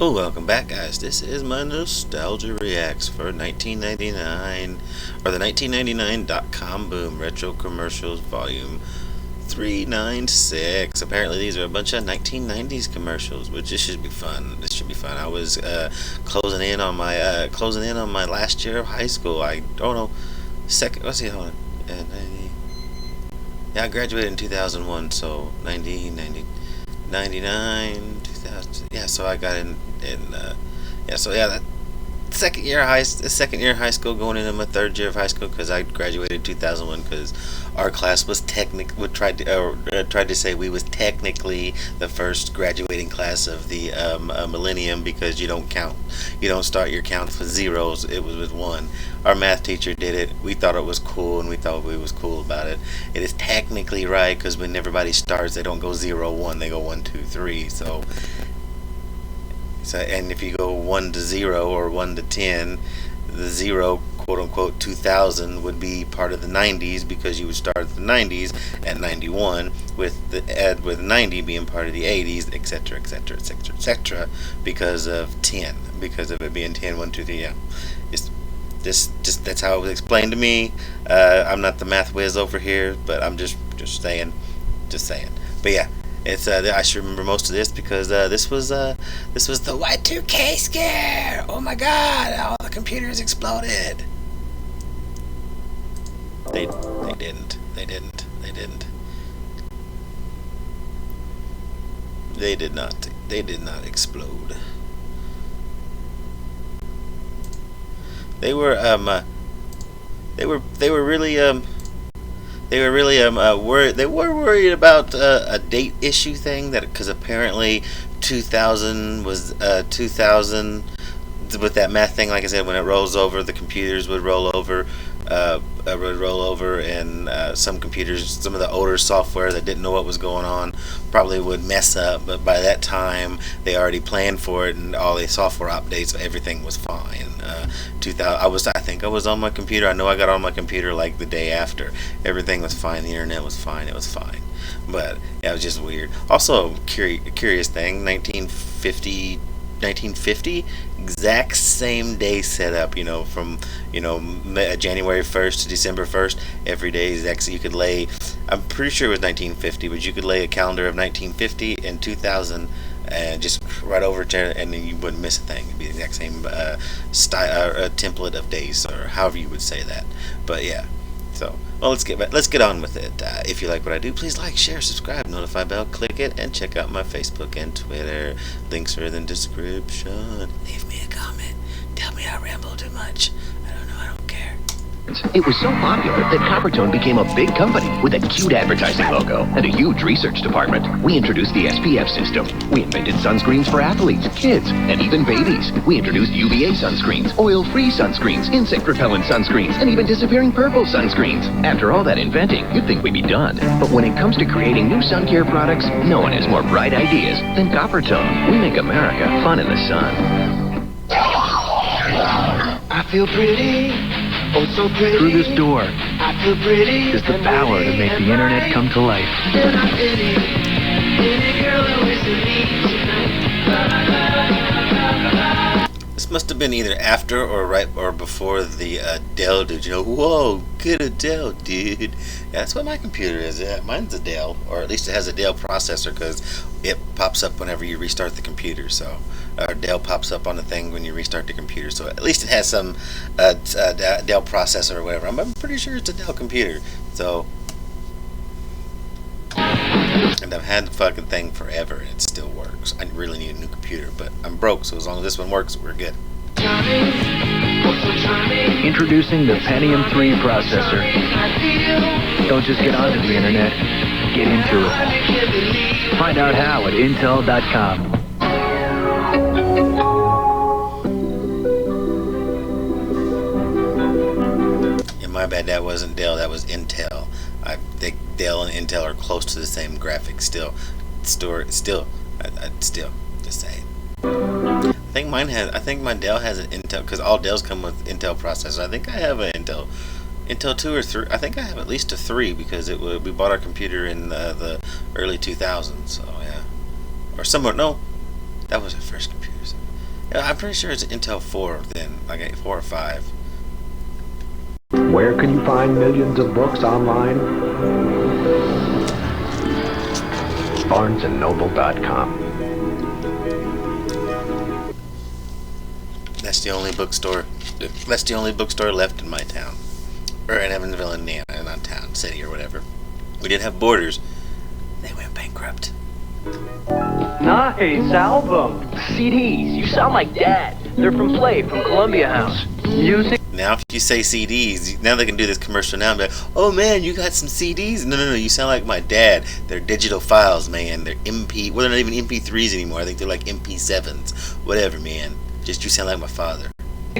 Oh, welcome back, guys. This is my Nostalgia Reacts for 1999, or the 1999.com Boom Retro Commercials Volume 396. Apparently, these are a bunch of 1990s commercials, which this should be fun. This should be fun. I was closing in on my last year of high school. I don't know, second. Let's see, hold on. 90. Yeah, I graduated in 2001, so 99, 2000. Yeah, so I got that second year of high school, going into my third year of high school, because I graduated in 2001, because our class was tried to say we was technically the first graduating class of the millennium, because you don't start your count with zeros. It was with one. Our math teacher did it. We thought it was cool, and we thought we was cool about it. It is technically right, because when everybody starts, they don't go 0 1, they go 1 2 3. And if you go 1 to 0 or 1 to 10, the 0, quote unquote, 2000 would be part of the 90s, because you would start the 90s at 91, with 90 being part of the 80s, etc., etc., etc., etc., because of it being 10, 1, 2, 3. Yeah, just that's how it was explained to me. I'm not the math whiz over here, but I'm just saying. But yeah. I should remember most of this, because this was the Y2K scare. Oh my God! All the computers exploded. They didn't. They did not. They did not explode. They were really worried. They were worried about a date issue thing, that because apparently 2000 was 2000, with that math thing. Like I said, when it rolls over, the computers would roll over. And some computers, some of the older software that didn't know what was going on, probably would mess up. But by that time, they already planned for it, and all the software updates, everything was fine. 2000, I think I was on my computer. I know I got on my computer like the day after. Everything was fine. The internet was fine. It was fine. But yeah, it was just weird. Also, curious thing: 1950, exact same day setup, from January 1st to December 1st. Every day is actually, you could lay, I'm pretty sure it was 1950, but you could lay a calendar of 1950 and 2000, and just right over to, and then you wouldn't miss a thing. It'd be the exact same style, template of days, or however you would say that. But yeah, so, well, let's get on with it. If you like what I do, please like, share, subscribe, notify bell, click it, and check out my Facebook and Twitter. Links are in the description. Leave me a comment. Tell me I ramble too much. I don't know. I don't care. It was so popular that Coppertone became a big company with a cute advertising logo and a huge research department. We introduced the SPF system. We invented sunscreens for athletes, kids, and even babies. We introduced UVA sunscreens, oil-free sunscreens, insect repellent sunscreens, and even disappearing purple sunscreens. After all that inventing, you'd think we'd be done. But when it comes to creating new sun care products, no one has more bright ideas than Coppertone. We make America fun in the sun. I feel pretty. Oh, so pretty. Through this door I feel pretty. is the power to make the internet come to life. And I'm any girl who is in me tonight. This must have been either after or right or before the Dell dude. Whoa, get a Dell, dude. Yeah, that's what my computer is. Yeah, mine's a Dell, or at least it has a Dell processor, because it pops up whenever you restart the computer. So, Dell pops up on the thing when you restart the computer. So at least it has some Dell processor or whatever. I'm pretty sure it's a Dell computer. So, and I've had the fucking thing forever, and it still works. I really need a new computer, but I'm broke, so as long as this one works, we're good. Introducing the Pentium 3 processor. Don't just get onto the internet, get into it. Find out how at Intel.com. Yeah, my bad, that wasn't Dell, that was Intel. I think Dell and Intel are close to the same graphics still. Still, just saying. I think my Dell has an Intel, because all Dells come with Intel processors. I think I have an Intel 2 or 3. I think I have at least a 3, because we bought our computer in the early 2000s. So yeah, or somewhere. No, that was our first computer. I'm pretty sure it's Intel 4 then, like 4 or 5. Where can you find millions of books online? BarnesandNoble.com. That's the only bookstore. That's the only bookstore left in my town, or in Evansville, Indiana, not town, city, or whatever. We did have Borders. They went bankrupt. Nice album. CDs. You sound like Dad. They're from Play, from Columbia House. Music. Now, if you say CDs, now they can do this commercial now and be like, oh man, you got some CDs? No, you sound like my dad. They're digital files, man. They're MP, well, they're not even MP3s anymore. I think they're like MP7s. Whatever, man. Just you sound like my father.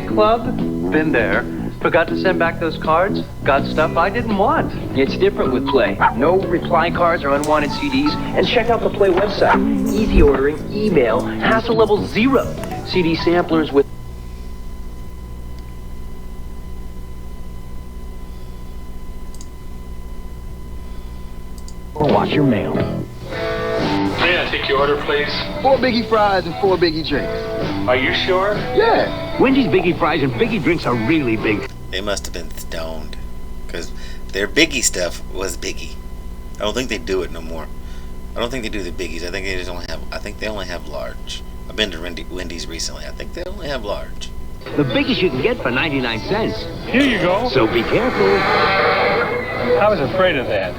Club? Been there. Forgot to send back those cards? Got stuff I didn't want. It's different with Play. No reply cards or unwanted CDs. And check out the Play website. Easy ordering, email, hassle level 0. CD samplers with... Or watch your mail. May I take your order, please? 4 Biggie Fries and 4 Biggie Drinks. Are you sure? Yeah. Wendy's Biggie Fries and Biggie Drinks are really big. They must have been stoned, because their Biggie stuff was Biggie. I don't think they do it no more. I don't think they do the Biggies. I think they just only have. I think they only have large. I've been to Wendy's recently. I think they only have large. The biggest you can get for 99 cents. Here you go. So be careful. I was afraid of that.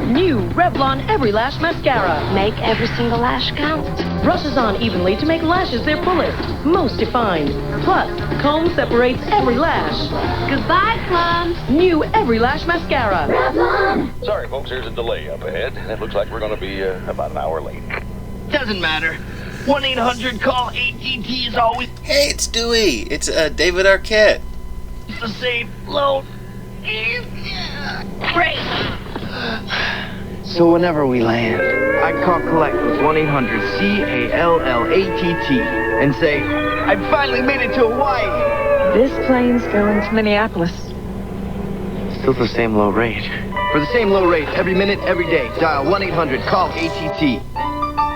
New Revlon Every Lash Mascara. Make every single lash count. Brushes on evenly to make lashes their fullest, most defined. Plus, comb separates every lash. Goodbye, clump. New Every Lash Mascara. Revlon. Sorry, folks, there's a delay up ahead. It looks like we're going to be about an hour late. Doesn't matter. 1-800-CALL-ATT is always Hey, it's Dewey. It's David Arquette. the same load. Great. So whenever we land, I call collect with 1-800-CALLATT and say, I finally made it to Hawaii. This plane's going to Minneapolis. Still the same low rate. For the same low rate, every minute, every day, dial 1-800-CALL-ATT.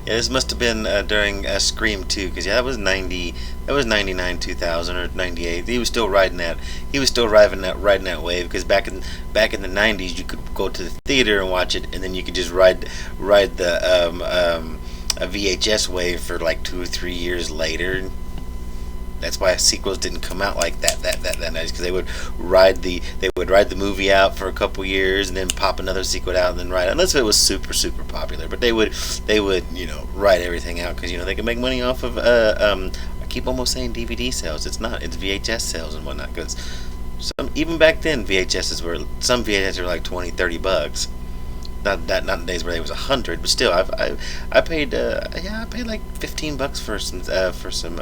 Yeah, this must have been during Scream 2, because that was 90. That was 99, 2000, or 98. He was still riding that. He was still riding that wave, because back in the 90s, you could go to the theater and watch it, and then you could just ride the a VHS wave for like 2 or 3 years later. That's why sequels didn't come out like that nice, because they would ride the movie out for a couple years and then pop another sequel out and then ride it, unless it was super popular. But they would ride everything out, because they can make money off of I keep almost saying DVD sales. It's not. It's VHS sales and whatnot. Because even back then some VHSs were like $20-$30. Not days where they was 100, but still, I paid like $15 for some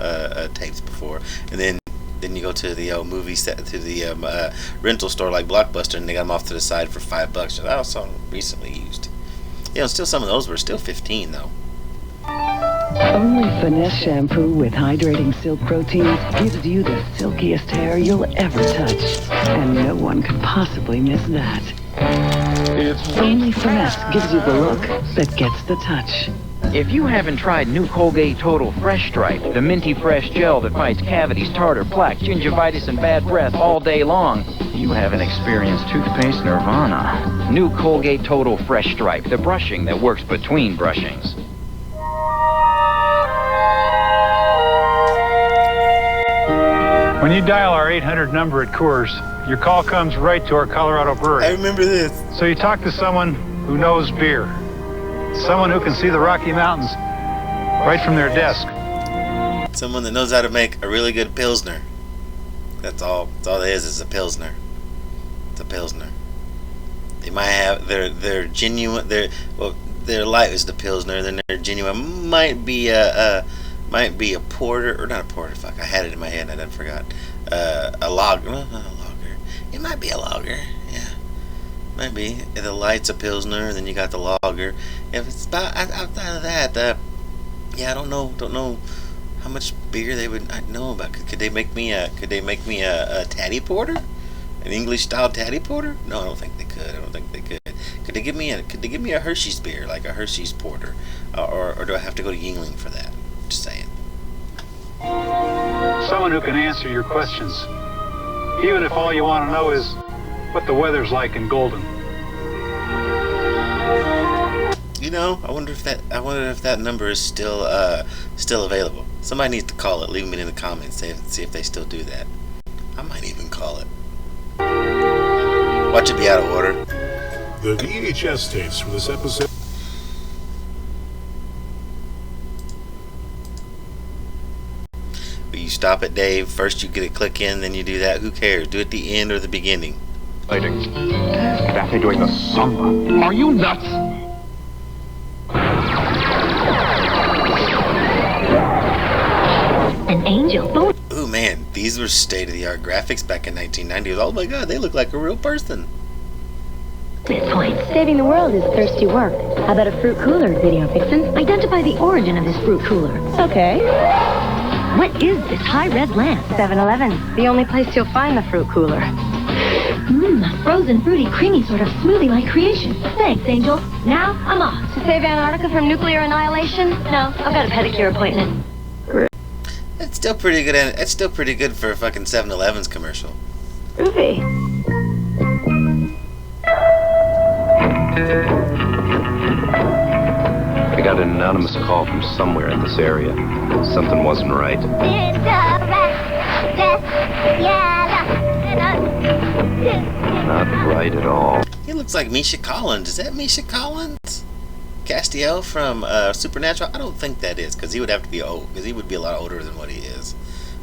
tapes before, and then you go to the movie set to the rental store like Blockbuster, and they got them off to the side for $5. That was some recently used. Still some of those were still 15 though. Only Finesse shampoo with hydrating silk proteins gives you the silkiest hair you'll ever touch, and no one could possibly miss that. Only Finesse gives you the look that gets the touch. If you haven't tried new Colgate Total Fresh Stripe, the minty fresh gel that fights cavities, tartar, plaque, gingivitis, and bad breath all day long, you haven't experienced toothpaste nirvana. New Colgate Total Fresh Stripe, the brushing that works between brushings. When you dial our 800 number at Coors, your call comes right to our Colorado brewery. I remember this. So you talk to someone who knows beer. Someone who can see the Rocky Mountains right from their desk. Someone that knows how to make a really good Pilsner. That's all it is a Pilsner. It's a Pilsner. They might have their genuine, their light is the Pilsner, then their genuine might be a porter, or not a porter, fuck, I had it in my head and I done forgot. A lager, not a lager. It might be a lager, yeah. Might be. The light's a Pilsner, and then you got the lager. If it's about outside of that, yeah, I don't know how much beer they would know about. Could they make me a Taddy Porter? An English style Taddy Porter? No, I don't think they could. Could they give me a Hershey's beer, like a Hershey's Porter? Or do I have to go to Yuengling for that? Just saying. Someone who can answer your questions. Even if all you want to know is what the weather's like in Golden. You know, I wonder if that number is still available. Somebody needs to call it. Leave it in the comments. See if they still do that. I might even call it. Watch it be out of order. The VHS tapes for this episode. But you stop it, Dave. First you get a click in, then you do that. Who cares? Do it at the end or the beginning. Daphne doing the samba. Are you nuts? An angel. Ooh, man, these were state-of-the-art graphics back in 1990. Oh my god, they look like a real person. Point. Saving the world is thirsty work. How about a fruit cooler, Video Vixen? Identify the origin of this fruit cooler. Okay. What is this high-res lamp? 7-Eleven. The only place you'll find the fruit cooler. A frozen, fruity, creamy sort of smoothie-like creation. Thanks, Angel. Now, I'm off. To save Antarctica from nuclear annihilation? No, I've got a pedicure appointment. It's still pretty good. It's still pretty good for a fucking 7-Eleven's commercial. Groovy. I got an anonymous call from somewhere in this area. Something wasn't right. Not right at all. He looks like Misha Collins. Is that Misha Collins? Castiel from Supernatural? I don't think that is, because he would have to be old, because he would be a lot older than what he is.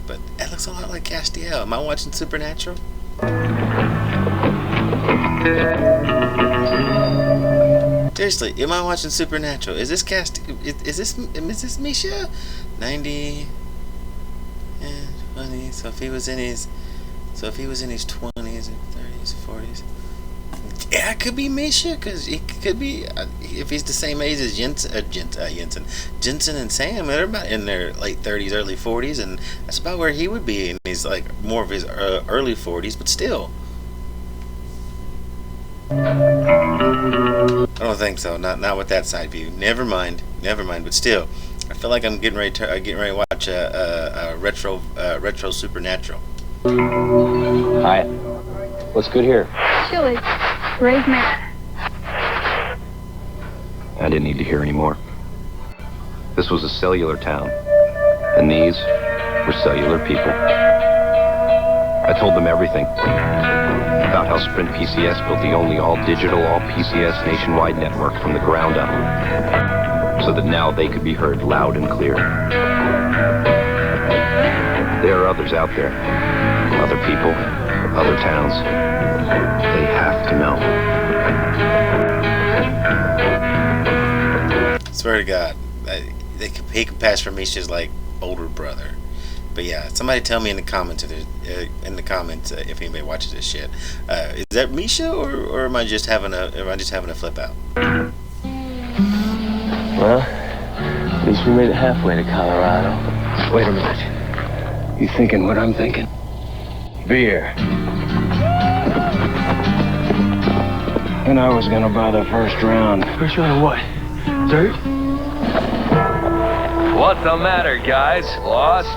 But that looks a lot like Castiel. Am I watching Supernatural? Seriously, am I watching Supernatural? Is this is this Misha? 90 and 20. So if he was in his 20s and 30s, 40s. Yeah, it could be Misha, because it could be, if he's the same age as Jensen and Sam, they're about in their late 30s, early 40s, and that's about where he would be, and he's like more of his early 40s, but still. I don't think so. Not with that side view. Never mind. But still, I feel like I'm getting ready to watch a retro Supernatural. Hi. What's good here? Chili. Raised Mac. I didn't need to hear any more. This was a cellular town, and these were cellular people. I told them everything about how Sprint PCS built the only all-digital, all-PCS nationwide network from the ground up, so that now they could be heard loud and clear. There are others out there, other people, other towns. They have to know. Swear to God, he could pass for Misha's like older brother. But yeah, somebody tell me in the comments if if anybody watches this shit. Is that Misha or am I just having a flip out? Well, at least we made it halfway to Colorado. Wait a minute. You thinking what I'm thinking? Beer. And I was gonna buy the first round. First round of what? Dirt? What's the matter, guys? Lost?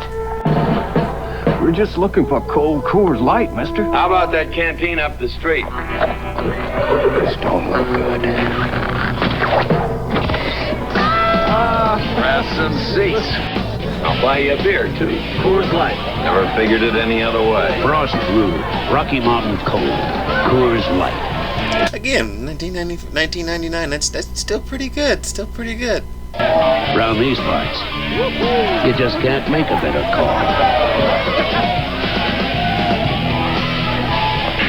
We're just looking for cold Coors Light, mister. How about that canteen up the street? This don't look good. Grab some seats. I'll buy you a beer, too. Coors Light. Never figured it any other way. Frost Brew, Rocky Mountain Cold, Coors Light. Again, 1999. That's still pretty good. Still pretty good. Around these parts, you just can't make a better call.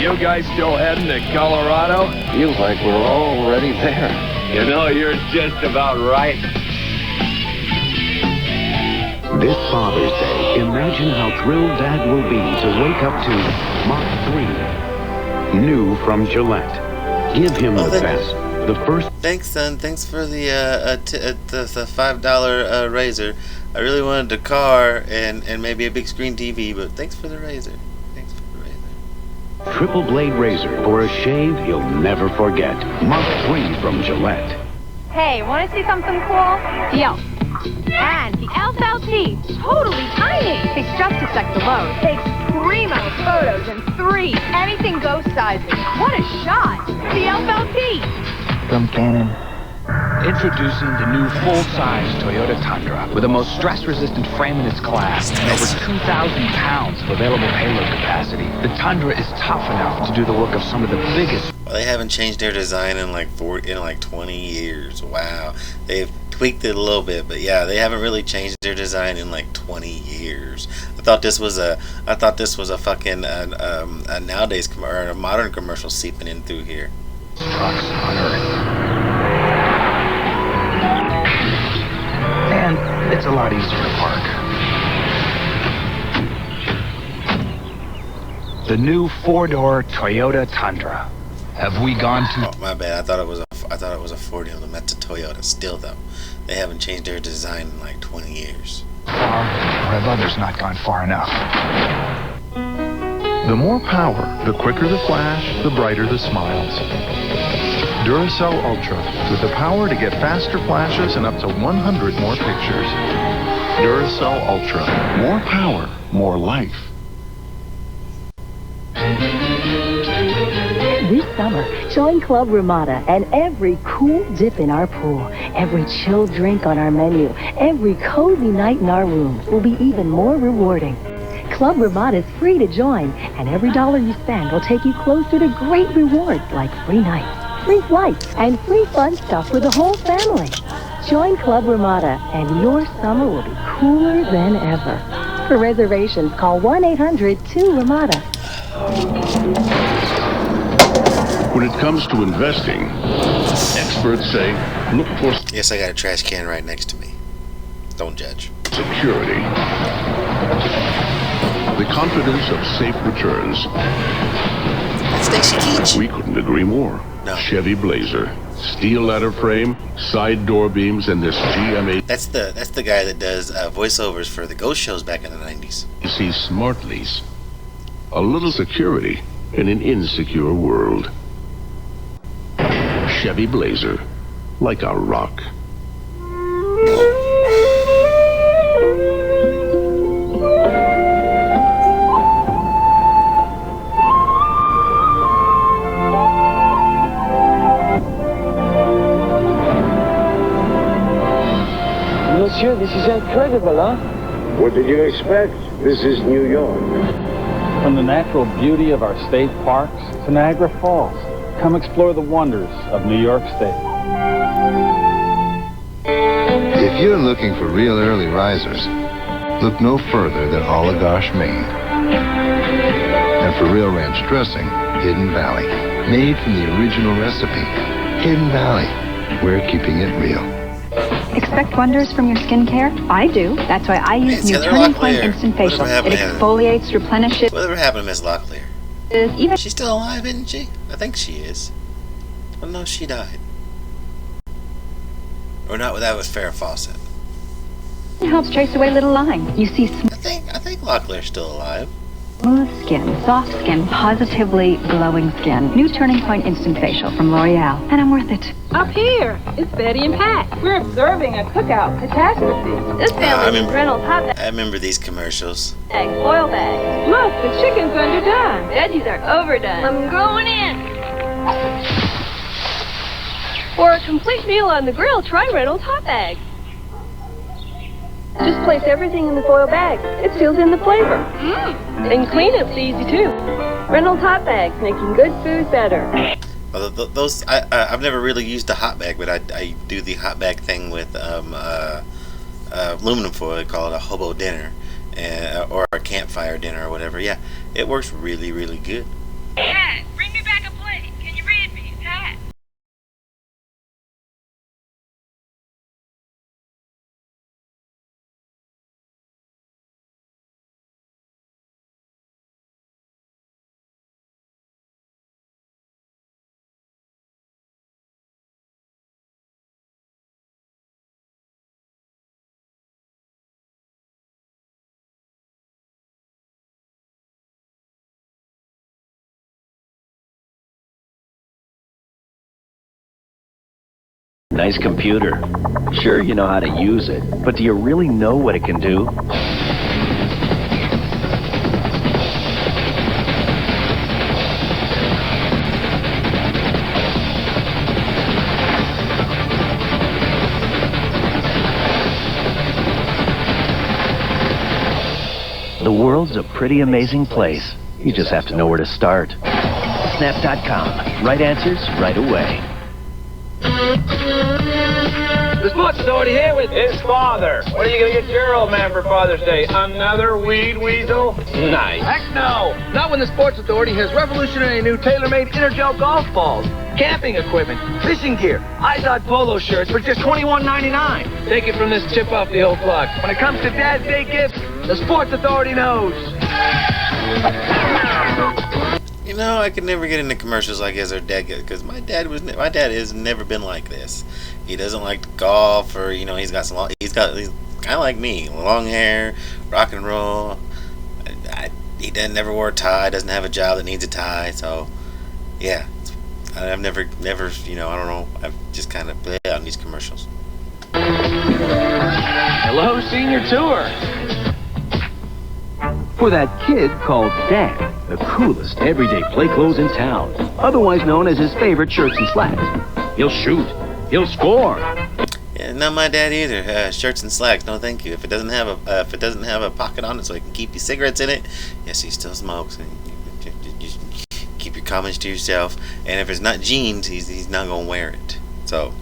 You guys still heading to Colorado? Feels like we're already there. You know, you're just about right. This Father's Day, imagine how thrilled Dad will be to wake up to Mach 3. New from Gillette. Give him the best. The first. Thanks, son. Thanks for the $5 razor. I really wanted a car and maybe a big screen TV, but thanks for the razor. Thanks for the razor. Triple blade razor for a shave you'll never forget. Mach 3 from Gillette. Hey, want to see something cool? Yo. And the FLT, totally tiny. just a sex alone takes primo photos in 3 anything goes sizes. What a shot! The FLT. From Canon. Introducing the new full-size Toyota Tundra with the most stress-resistant frame in its class and over 2,000 pounds of available payload capacity. The Tundra is tough enough to do the work of some of the biggest. Well, they haven't changed their design in like 20 years. Wow, they've tweaked it a little bit, but yeah, they haven't really changed their design in like 20 years. I thought this was a fucking a nowadays or a modern commercial seeping in through here. Trucks on Earth. And it's a lot easier to park. The new 4-door Toyota Tundra. Have we gone to... Oh, my bad. I thought it was a Ford emblem. That's a Toyota. Still though, they haven't changed their design in like 20 years. Far, or have others not gone far enough? The more power, the quicker the flash, the brighter the smiles. Duracell Ultra, with the power to get faster flashes and up to 100 more pictures. Duracell Ultra, more power, more life. This summer, join Club Ramada and every cool dip in our pool, every chill drink on our menu, every cozy night in our rooms will be even more rewarding. Club Ramada is free to join, and every dollar you spend will take you closer to great rewards like free nights, free flights, and free fun stuff with the whole family. Join Club Ramada, and your summer will be cooler than ever. For reservations, call 1-800-2-RAMADA. When it comes to investing, experts say look for... Yes, I got a trash can right next to me. Don't judge. Security. The confidence of safe returns. We couldn't agree more. No. Chevy Blazer, steel ladder frame, side door beams, and this GMA. That's the guy that does voiceovers for the ghost shows back in the 90s. See Smart Lease. A little security in an insecure world. Chevy Blazer, like a rock. Monsieur, this is incredible, huh? What did you expect? This is New York. From the natural beauty of our state parks to Niagara Falls, come explore the wonders of New York State. If you're looking for real early risers, look no further than Oligosh, Maine. And for real ranch dressing, Hidden Valley. Made from the original recipe, Hidden Valley. We're keeping it real. Expect wonders from your skincare? I do. That's why I use new Turning Point Instant Facial. It exfoliates, replenishes. Whatever happened to Miss Locklear? Even she's still alive, isn't she? I think she is. Oh no, she died. Or not? That was Farrah Fawcett. It helps chase away little lines. You see, I think Locklear's still alive. smooth skin, soft skin, positively glowing skin. New Turning Point Instant Facial from L'Oreal, and I'm worth it. Up here, it's Betty and Pat. We're observing a cookout catastrophe. This family is Reynolds hot I remember these commercials. bags, oil bags. Look, the chicken's underdone. Veggies are overdone. I'm going in. For a complete meal on the grill, try Reynolds hot bags. Just place everything in the foil bag. It seals in the flavor. And cleanup's easy too. Reynolds hot bags, making good food better. Well, those I've never really used the hot bag, but I do the hot bag thing with aluminum foil. They call it a hobo dinner, or a campfire dinner, or whatever. Yeah, it works really, really good. Pat, bring me back a plate. Can you read me, Pat? Nice computer. Sure, you know how to use it, but do you really know what it can do? The world's a pretty amazing place. You just have to know where to start. Snap.com. Right answers, right away. The Sports Authority here with his father. What are you going to get your old man for Father's Day? Another weed weasel? Nice. Heck no! Not when the Sports Authority has revolutionary new tailor-made Intergel golf balls, camping equipment, fishing gear, Izod polo shirts for just $21.99. Take it from this chip off the old block. When it comes to Dad's Day gifts, the Sports Authority knows. You know, I could never get into commercials like his or dad because my dad has never been like this. He doesn't like to golf, or you know, he's kind of like me, long hair, rock and roll. He never wore a tie, doesn't have a job that needs a tie, so yeah, I've never, you know, I don't know. I've just kind of played on these commercials. Hello, senior tour. For that kid called Dad, the coolest everyday play clothes in town, otherwise known as his favorite shirts and slacks. He'll shoot. He'll score. Yeah, not my dad either. Shirts and slacks, no thank you. If it doesn't have a pocket on it so he can keep your cigarettes in it, yes, he still smokes. And you keep your comments to yourself. And if it's not jeans, he's not gonna wear it. So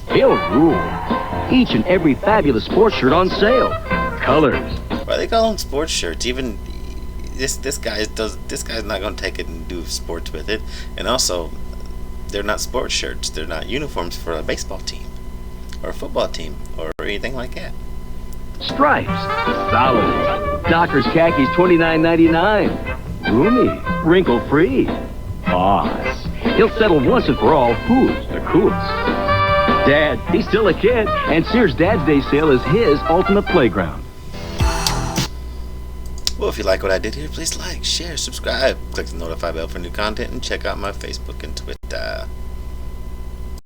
he'll rule. Each and every fabulous sports shirt on sale. Colors. Why they call them sports shirts? Even this guy's not gonna take it and do sports with it. And also, they're not sports shirts. They're not uniforms for a baseball team or a football team or anything like that. Stripes, solid. Dockers khakis, $29.99. Roomy, wrinkle-free. Boss. He'll settle once and for all who's the coolest. Dad, he's still a kid, and Sears Dad's Day sale is his ultimate playground. Well, if you like what I did here, please like, share, subscribe, click the notify bell for new content, and check out my Facebook and Twitter.